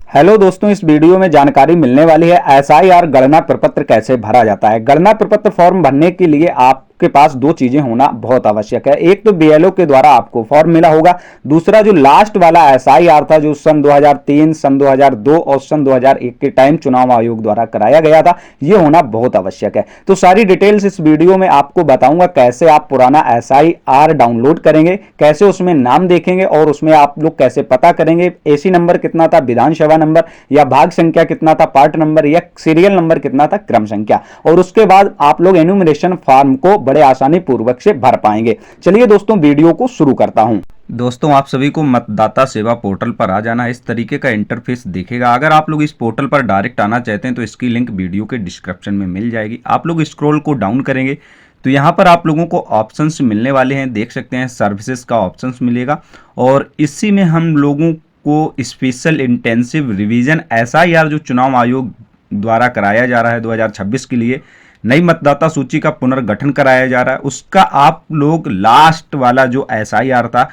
Hello दोस्तों, इस video में जानकारी मिलने वाली है एसआईआर गणना प्रपत्र कैसे भरा जाता है। गणना प्रपत्र फॉर्म भरने के लिए आपके पास दो चीजें होना बहुत आवश्यक है। एक तो बीएलओ के द्वारा आपको फॉर्म मिला होगा, दूसरा जो लास्ट वाला एसआईआर था जो सन 2003, सन 2002 और सन 2001 के टाइम चुनाव आयोग द्वारा कराया गया था, ये होना बहुत आवश्यक है। तो सारी डिटेल्स इस वीडियो में आपको बताऊंगा, कैसे आप पुराना एसआईआर डाउनलोड करेंगे, कैसे उसमें नाम देखेंगे और उसमें आप लोग कैसे पता करेंगे एसी नंबर कितना था, विधानसभा नंबर या भाग संख्या कितना था, पार्ट नंबर या सीरियल नंबर कितना था, क्रम संख्या, और उसके बाद आप लोग एन्यूमरेशन फॉर्म को बड़े आसानी पूर्वक से भर पाएंगे। चलिए दोस्तों, वीडियो को शुरू करता हूं। दोस्तों, आप सभी को मतदाता सेवा पोर्टल पर आ जाना है। इस तरीके का इंटरफेस दिखेगा। अगर आप लोग इस पोर्टल पर डायरेक्ट आना चाहते हैं तो इसकी लिंक वीडियो के डिस्क्रिप्शन में मिल जाएगी। आप लोग स्क्रॉल को डाउन करेंगे तो यहाँ पर आप लोगों को ऑप्शंस मिलने वाले हैं। देख सकते हैं सर्विसेज का ऑप्शंस मिलेगा और इसी में हम लोगों को स्पेशल इंटेंसिव रिवीजन एसआईआर जो चुनाव आयोग द्वारा कराया जा रहा है 2026 के लिए नई मतदाता सूची का पुनर्गठन कराया जा रहा है, उसका आप लोग लास्ट वाला जो एसआईआर था,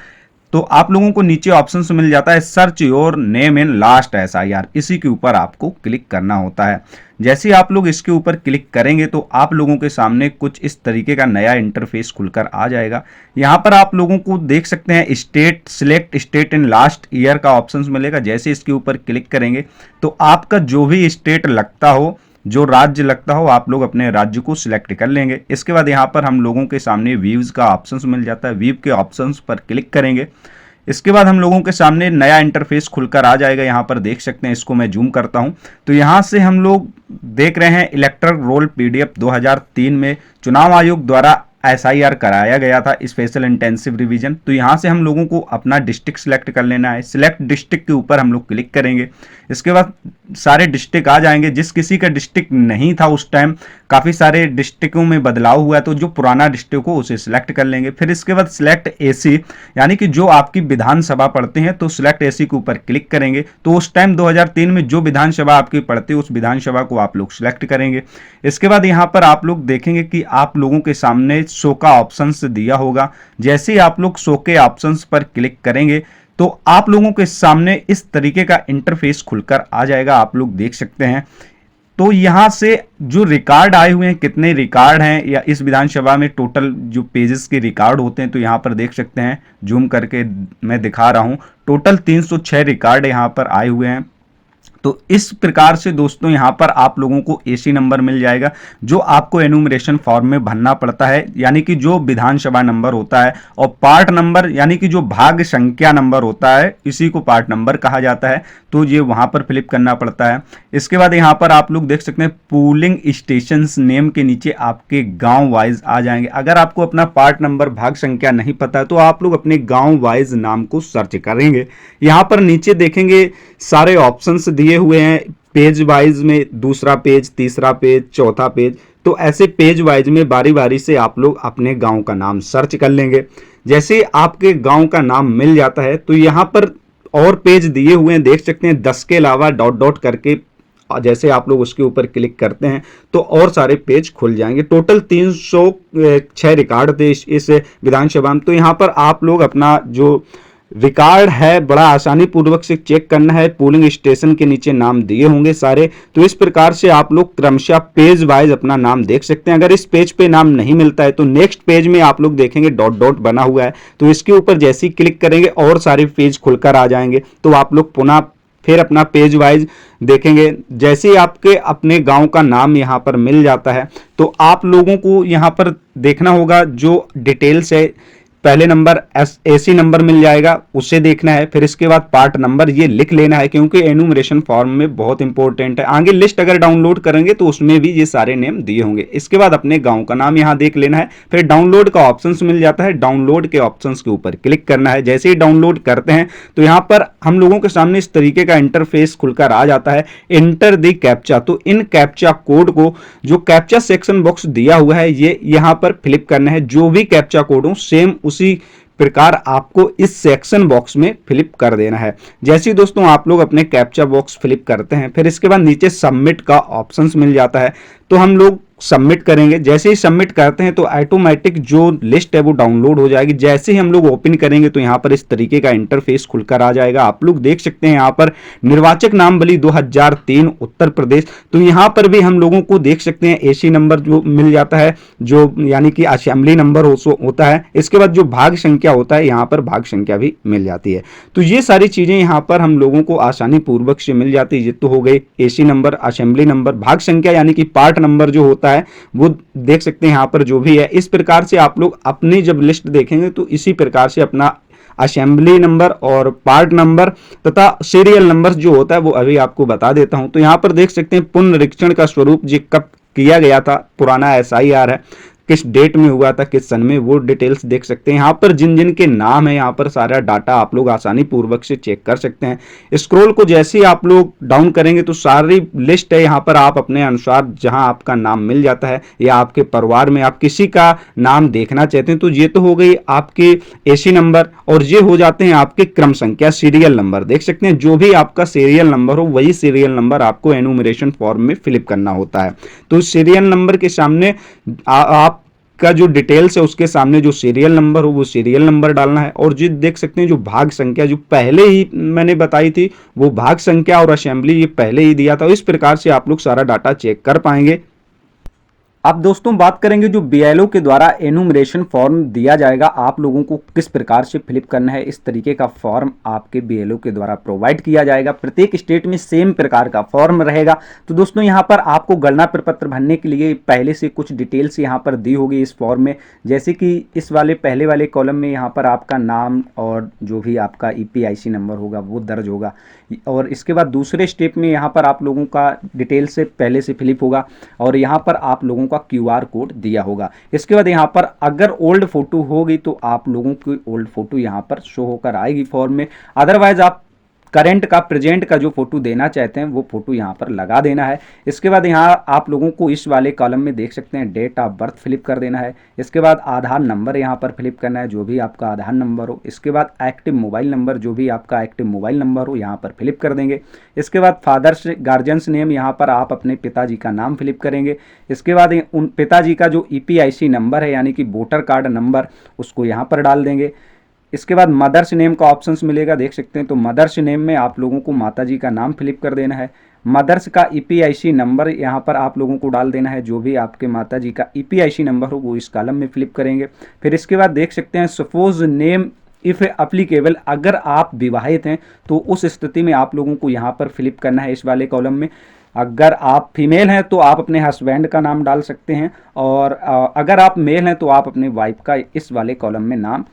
तो आप लोगों को नीचे ऑप्शन मिल जाता है search your name in last SIR. इसी के ऊपर आपको क्लिक करना होता है। जैसे आप लोग इसके ऊपर क्लिक करेंगे तो आप लोगों के सामने कुछ इस तरीके का नया इंटरफेस खुलकर आ जाएगा। यहाँ पर आप लोगों को देख सकते हैं state, select state in last year का ऑप्शन मिलेगा। जैसे इसके ऊपर क्लिक करेंगे तो आपका जो भी स्टेट लगता हो, जो राज्य लगता हो, आप लोग अपने राज्य को सिलेक्ट कर लेंगे। इसके बाद यहाँ पर हम लोगों के सामने व्यूज का ऑप्शंस मिल जाता है। व्यू के ऑप्शंस पर क्लिक करेंगे। इसके बाद हम लोगों के सामने नया इंटरफेस खुलकर आ जाएगा। यहाँ पर देख सकते हैं, इसको मैं जूम करता हूँ तो यहाँ से हम लोग देख रहे हैं इलेक्टोरल रोल पीडीएफ 2003 में चुनाव आयोग द्वारा एसआईआर कराया गया था, स्पेशल इंटेंसिव रिवीजन। तो यहाँ से हम लोगों को अपना डिस्ट्रिक्ट सिलेक्ट कर लेना है। सिलेक्ट डिस्ट्रिक्ट के ऊपर हम लोग क्लिक करेंगे। इसके बाद सारे डिस्ट्रिक्ट आ जाएंगे। जिस किसी का डिस्ट्रिक्ट नहीं था उस टाइम, काफ़ी सारे डिस्ट्रिक्टों में बदलाव हुआ, तो जो पुराना डिस्ट्रिक्ट हो उसे सिलेक्ट कर लेंगे। फिर इसके बाद सिलेक्ट एसी, यानी कि जो आपकी विधानसभा पढ़ते हैं, तो सिलेक्ट एसी के ऊपर क्लिक करेंगे। तो उस टाइम 2003 में जो विधानसभा आपकी पढ़ती है उस विधानसभा को आप लोग सिलेक्ट करेंगे। इसके बाद यहाँ पर आप लोग देखेंगे कि आप लोगों के सामने शो का ऑप्शंस दिया होगा। जैसे ही आप लोग शो के ऑप्शंस पर क्लिक करेंगे तो आप लोगों के सामने इस तरीके का इंटरफेस खुलकर आ जाएगा। आप लोग देख सकते हैं। तो यहां से जो रिकॉर्ड आए हुए हैं, कितने रिकॉर्ड हैं या इस विधानसभा में टोटल जो पेजेस के रिकॉर्ड होते हैं, तो यहां पर देख सकते हैं, जूम करके मैं दिखा रहा हूं, टोटल 306 रिकॉर्ड यहां पर आए हुए हैं। तो इस प्रकार से दोस्तों यहाँ पर आप लोगों को एसी नंबर मिल जाएगा जो आपको एनुमरेशन फॉर्म में भरना पड़ता है, यानी कि जो विधानसभा नंबर होता है, और पार्ट नंबर यानी कि जो भाग संख्या नंबर होता है, इसी को पार्ट नंबर कहा जाता है। तो ये वहां पर फिलिप करना पड़ता है। इसके बाद यहाँ पर आप लोग देख सकते हैं पोलिंग स्टेशन नेम के नीचे आपके गांव वाइज आ जाएंगे। अगर आपको अपना पार्ट नंबर, भाग संख्या नहीं पता है तो आप लोग अपने गांव वाइज नाम को सर्च करेंगे। यहाँ पर नीचे देखेंगे सारे ऑप्शंस दिए हुए हैं पेज वाइज में, दूसरा पेज, तीसरा पेज, चौथा पेज। तो ऐसे पेज वाइज में बारी बारी से आप लोग अपने गांव का नाम सर्च कर लेंगे। जैसे आपके गांव का नाम मिल जाता है तो यहाँ पर और पेज दिए हुए हैं, देख सकते हैं 10 के अलावा डॉट डॉट करके। जैसे आप लोग उसके ऊपर क्लिक करते हैं तो और सारे पेज खुल जाएंगे। टोटल 306 रिकॉर्ड थे इस विधानसभा में। तो यहाँ पर आप लोग अपना जो रिकॉर्ड है बड़ा आसानी पूर्वक से चेक करना है। पोलिंग स्टेशन के नीचे नाम दिए होंगे सारे। तो इस प्रकार से आप लोग क्रमशः पेज वाइज अपना नाम देख सकते हैं। अगर इस पेज पे नाम नहीं मिलता है तो नेक्स्ट पेज में आप लोग देखेंगे डॉट डॉट बना हुआ है, तो इसके ऊपर जैसे ही क्लिक करेंगे और सारे पेज खुलकर आ जाएंगे। तो आप लोग पुनः फिर अपना पेज वाइज देखेंगे। जैसे ही आपके अपने गांव का नाम यहाँ पर मिल जाता है तो आप लोगों को यहाँ पर देखना होगा जो डिटेल्स है। पहले नंबर एसी नंबर मिल जाएगा, उसे देखना है। फिर इसके बाद पार्ट नंबर ये लिख लेना है क्योंकि एनुमरेशन फॉर्म में बहुत इंपॉर्टेंट है। आगे लिस्ट अगर डाउनलोड करेंगे तो उसमें भी ये सारे नेम दिए होंगे। इसके बाद अपने गांव का नाम यहाँ देख लेना है। फिर डाउनलोड का ऑप्शंस मिल जाता है, डाउनलोड के ऑप्शंस के ऊपर क्लिक करना है। जैसे ही डाउनलोड करते हैं तो यहाँ पर हम लोगों के सामने इस तरीके का इंटरफेस खुलकर आ जाता है। एंटर द कैप्चा, तो इन कैप्चा कोड को, जो कैप्चा सेक्शन बॉक्स दिया हुआ है, ये यहाँ पर फिलिप करना है। जो भी कैप्चा कोड हो सेम उसी प्रकार आपको इस सेक्शन बॉक्स में फिलिप कर देना है। जैसे ही दोस्तों आप लोग अपने कैप्चा बॉक्स फिलिप करते हैं, फिर इसके बाद नीचे सबमिट का ऑप्शंस मिल जाता है। तो हम लोग सबमिट करेंगे। जैसे ही सबमिट करते हैं तो ऑटोमेटिक जो लिस्ट है वो डाउनलोड हो जाएगी। जैसे ही हम लोग ओपन करेंगे तो यहाँ पर इस तरीके का इंटरफेस खुलकर आ जाएगा। आप लोग देख सकते हैं यहाँ पर निर्वाचक नामावली 2003 उत्तर प्रदेश। तो यहाँ पर भी हम लोगों को देख सकते हैं एसी नंबर जो मिल जाता है, जो यानी कि असेंबली नंबर होता है। इसके बाद जो भाग संख्या होता है, यहाँ पर भाग संख्या भी मिल जाती है। तो ये सारी चीजें यहाँ पर हम लोगों को आसानी पूर्वक से मिल जाती है। ये तो हो गई एसी नंबर, असेंबली नंबर, भाग संख्या यानी कि पार्ट नंबर जो होता है वो देख सकते हैं यहाँ पर जो भी है। इस प्रकार से आप लोग अपनी जब लिस्ट देखेंगे तो इसी प्रकार से अपना असेंबली नंबर और पार्ट नंबर तथा सीरियल नंबर जो होता है वो अभी आपको बता देता हूं। तो यहाँ पर देख सकते हैं पुनरीक्षण का स्वरूप जी कब किया गया था, पुराना एसआईआर है, किस डेट में हुआ था, किस सन में, वो डिटेल्स देख सकते हैं। यहाँ पर जिन जिन के नाम है यहाँ पर सारा डाटा आप लोग आसानी पूर्वक से चेक कर सकते हैं। स्क्रॉल को जैसे ही आप लोग डाउन करेंगे तो सारी लिस्ट है यहाँ पर, आप अपने अनुसार जहां आपका नाम मिल जाता है या आपके परिवार में आप किसी का नाम देखना चाहते हैं तो ये तो हो गई आपके एसी नंबर, और ये हो जाते हैं आपके क्रम संख्या सीरियल नंबर। देख सकते हैं जो भी आपका सीरियल नंबर हो वही सीरियल नंबर आपको एनुमरेशन फॉर्म में फिलअप करना होता है। तो सीरियल नंबर के सामने आप का जो डिटेल्स है उसके सामने जो सीरियल नंबर हो वो सीरियल नंबर डालना है। और जी देख सकते हैं जो भाग संख्या जो पहले ही मैंने बताई थी वो भाग संख्या और असेंबली ये पहले ही दिया था। इस प्रकार से आप लोग सारा डाटा चेक कर पाएंगे। अब दोस्तों बात करेंगे जो बीएलओ के द्वारा एनुमरेशन फॉर्म दिया जाएगा आप लोगों को किस प्रकार से फिलअप करना है। इस तरीके का फॉर्म आपके बीएलओ के द्वारा प्रोवाइड किया जाएगा। प्रत्येक स्टेट में सेम प्रकार का फॉर्म रहेगा। तो दोस्तों यहाँ पर आपको गणना प्रपत्र भरने के लिए पहले से कुछ डिटेल्स यहाँ पर दी होगी इस फॉर्म में, जैसे कि इस वाले पहले वाले कॉलम में यहाँ पर आपका नाम और जो भी आपका ईपीआईसी नंबर होगा वो दर्ज होगा। और इसके बाद दूसरे स्टेप में यहाँ पर आप लोगों का डिटेल से पहले से फिलअप होगा और यहाँ पर आप लोगों का क्यूआर कोड दिया होगा। इसके बाद यहाँ पर अगर ओल्ड फोटो होगी तो आप लोगों की ओल्ड फोटो यहाँ पर शो होकर आएगी फॉर्म में। अदरवाइज आप करंट का, प्रेजेंट का जो फोटो देना चाहते हैं वो फोटो यहाँ पर लगा देना है। इसके बाद यहाँ आप लोगों को इस वाले कॉलम में देख सकते हैं डेट ऑफ बर्थ फिलअप कर देना है। इसके बाद आधार नंबर यहाँ पर फिलअप करना है, जो भी आपका आधार नंबर हो। इसके बाद एक्टिव मोबाइल नंबर, जो भी आपका एक्टिव मोबाइल नंबर हो यहाँ पर फिलअप कर देंगे। इसके बाद फादर्स गार्जियंस नेम, यहाँ पर आप अपने पिताजी का नाम फिलअप करेंगे। इसके बाद उन पिताजी का जो ईपीआईसी नंबर है यानी कि वोटर कार्ड नंबर उसको यहाँ पर डाल देंगे। इसके बाद मदर्स नेम का ऑप्शंस मिलेगा, देख सकते हैं। तो मदर्स नेम में आप लोगों को माताजी का नाम फिलअप कर देना है। मदर्स का ईपीआईसी नंबर यहाँ पर आप लोगों को डाल देना है, जो भी आपके माताजी का ईपीआईसी नंबर हो वो इस कॉलम में फिलअप करेंगे। फिर इसके बाद देख सकते हैं सपोज नेम इफ़ एप्लीकेबल, अगर आप विवाहित हैं तो उस स्थिति में आप लोगों को यहाँ पर फिलअप करना है इस वाले कॉलम में। अगर आप फीमेल हैं तो आप अपने हस्बैंड का नाम डाल सकते हैं, और अगर आप मेल हैं तो आप अपने वाइफ का इस वाले कॉलम में नाम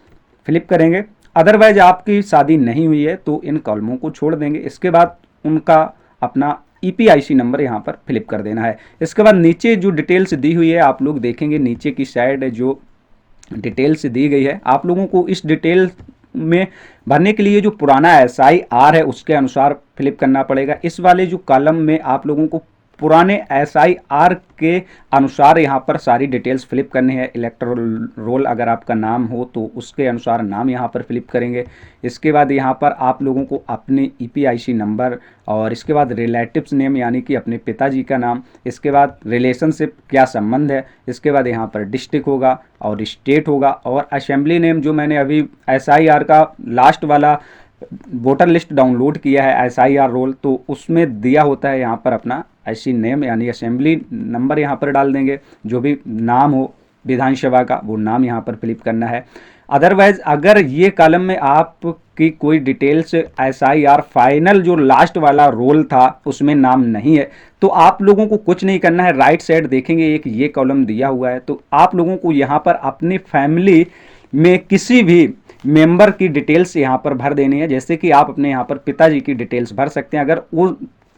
फिलअप करेंगे। अदरवाइज आपकी शादी नहीं हुई है तो इन कॉलमों को छोड़ देंगे। इसके बाद उनका अपना ईपीआईसी नंबर यहाँ पर फिलअप कर देना है। इसके बाद नीचे जो डिटेल्स दी हुई है आप लोग देखेंगे, नीचे की साइड जो डिटेल्स दी गई है आप लोगों को इस डिटेल में भरने के लिए जो पुराना एसआईआर है उसके अनुसार फिलअप करना पड़ेगा। इस वाले जो कॉलम में आप लोगों को पुराने एसआईआर के अनुसार यहाँ पर सारी डिटेल्स फिलअप करनी है। इलेक्टोरल रोल अगर आपका नाम हो तो उसके अनुसार नाम यहाँ पर फिलअप करेंगे। इसके बाद यहाँ पर आप लोगों को अपने ईपीआईसी नंबर, और इसके बाद रिलेटिव्स नेम यानी कि अपने पिताजी का नाम, इसके बाद रिलेशनशिप क्या संबंध है, इसके बाद यहाँ पर डिस्ट्रिक्ट होगा और स्टेट होगा, और असेंबली नेम जो मैंने अभी एसआईआर का लास्ट वाला वोटर लिस्ट डाउनलोड किया है एसआईआर रोल, तो उसमें दिया होता है यहाँ पर अपना ऐसी नेम यानी असेंबली नंबर यहाँ पर डाल देंगे। जो भी नाम हो विधानसभा का वो नाम यहाँ पर फिलअप करना है। अदरवाइज अगर ये कॉलम में आपकी कोई डिटेल्स एसआईआर फाइनल जो लास्ट वाला रोल था उसमें नाम नहीं है तो आप लोगों को कुछ नहीं करना है। राइट साइड देखेंगे एक ये कॉलम दिया हुआ है, तो आप लोगों को यहाँ पर अपनी फैमिली में किसी भी मेंबर की डिटेल्स यहाँ पर भर देनी है। जैसे कि आप अपने यहाँ पर पिताजी की डिटेल्स भर सकते हैं अगर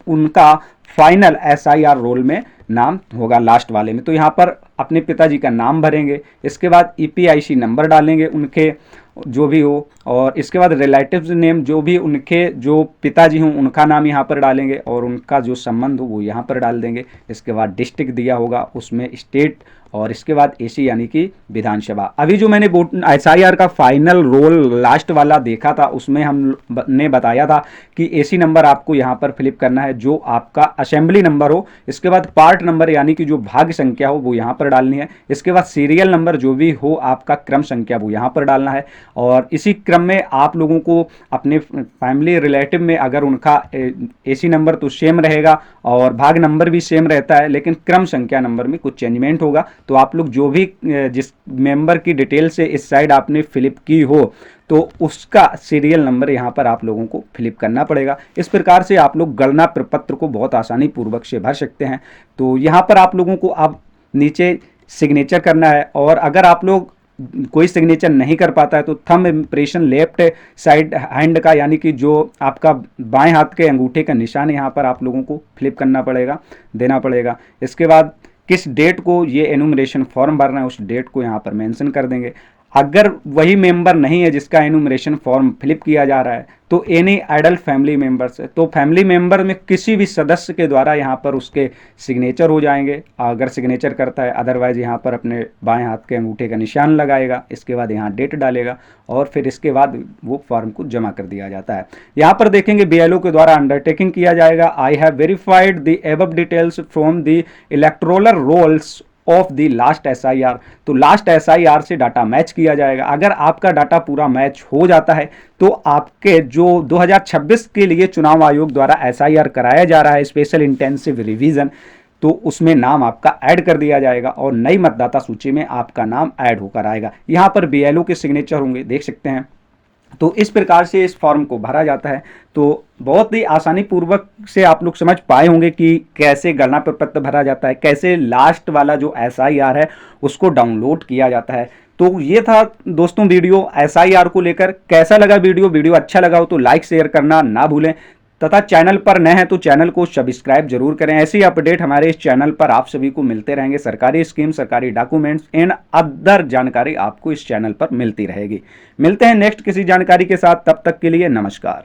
उनका फाइनल एसआईआर रोल में नाम होगा लास्ट वाले में। तो यहाँ पर अपने पिताजी का नाम भरेंगे, इसके बाद EPIC नंबर डालेंगे उनके जो भी हो, और इसके बाद रिलेटिव्स नेम जो भी उनके जो पिताजी हों उनका नाम यहाँ पर डालेंगे और उनका जो संबंध हो वो यहाँ पर डाल देंगे। इसके बाद डिस्ट्रिक्ट दिया होगा, उसमें स्टेट, और इसके बाद AC यानी कि विधानसभा। अभी जो मैंने SIR का फाइनल रोल लास्ट वाला देखा था उसमें हमने बताया था कि AC नंबर आपको यहाँ पर फिलिप करना है जो आपका असेंबली नंबर हो, इसके बाद पार्ट नंबर यानी कि जो भाग्य संख्या हो वो यहाँ पर डालनी है, इसके बाद सीरियल नंबर जो भी हो आपका क्रम संख्या वो यहाँ पर डालना है। और इसी क्रम में आप लोगों को अपने फैमिली रिलेटिव में अगर उनका AC नंबर तो सेम रहेगा और भाग नंबर भी सेम रहता है, लेकिन क्रम संख्या नंबर में कुछ चेंजमेंट होगा। तो आप लोग जो भी जिस मेंबर की डिटेल से इस साइड आपने फिलिप की हो तो उसका सीरियल नंबर यहाँ पर आप लोगों को फिलिप करना पड़ेगा। इस प्रकार से आप लोग गणना प्रपत्र को बहुत आसानी पूर्वक से भर सकते हैं। तो यहाँ पर आप लोगों को अब नीचे सिग्नेचर करना है, और अगर आप लोग कोई सिग्नेचर नहीं कर पाता है तो thumb impression left side hand का यानी कि जो आपका बाएं हाथ के अंगूठे का निशान यहाँ पर आप लोगों को फ्लिप करना पड़ेगा, देना पड़ेगा। इसके बाद किस डेट को ये एनुमरेशन फॉर्म भरना है उस डेट को यहाँ पर मेंशन कर देंगे। अगर वही मेंबर नहीं है जिसका एनुमरेशन फॉर्म फिलिप किया जा रहा है तो एनी एडल्ट फैमिली मेंबर्स है, तो फैमिली मेंबर में किसी भी सदस्य के द्वारा यहाँ पर उसके सिग्नेचर हो जाएंगे अगर सिग्नेचर करता है, अदरवाइज यहाँ पर अपने बाएं हाथ के अंगूठे का निशान लगाएगा, इसके बाद यहाँ डेट डालेगा और फिर इसके बाद वो फॉर्म को जमा कर दिया जाता है। यहाँ पर देखेंगे BLO के द्वारा अंडरटेकिंग किया जाएगा, I have verified the above details from the electoral rolls of the last SIR। तो लास्ट SIR से डाटा मैच किया जाएगा। अगर आपका डाटा पूरा मैच हो जाता है तो आपके जो 2026 के लिए चुनाव आयोग द्वारा SIR कराया जा रहा है स्पेशल इंटेंसिव रिवीजन, तो उसमें नाम आपका ऐड कर दिया जाएगा और नई मतदाता सूची में आपका नाम ऐड होकर आएगा। यहाँ पर BLO के सिग्नेचर होंगे, देख सकते हैं। तो इस प्रकार से इस फॉर्म को भरा जाता है। तो बहुत ही आसानी पूर्वक से आप लोग समझ पाए होंगे कि कैसे गणना प्रपत्र भरा जाता है, कैसे लास्ट वाला जो SIR है उसको डाउनलोड किया जाता है। तो ये था दोस्तों वीडियो SIR को लेकर। कैसा लगा वीडियो अच्छा लगा हो तो लाइक शेयर करना ना भूलें, तथा चैनल पर नए हैं तो चैनल को सब्सक्राइब जरूर करें। ऐसी अपडेट हमारे इस चैनल पर आप सभी को मिलते रहेंगे। सरकारी स्कीम, सरकारी डॉक्यूमेंट्स एंड अदर जानकारी आपको इस चैनल पर मिलती रहेगी। मिलते हैं नेक्स्ट किसी जानकारी के साथ, तब तक के लिए नमस्कार।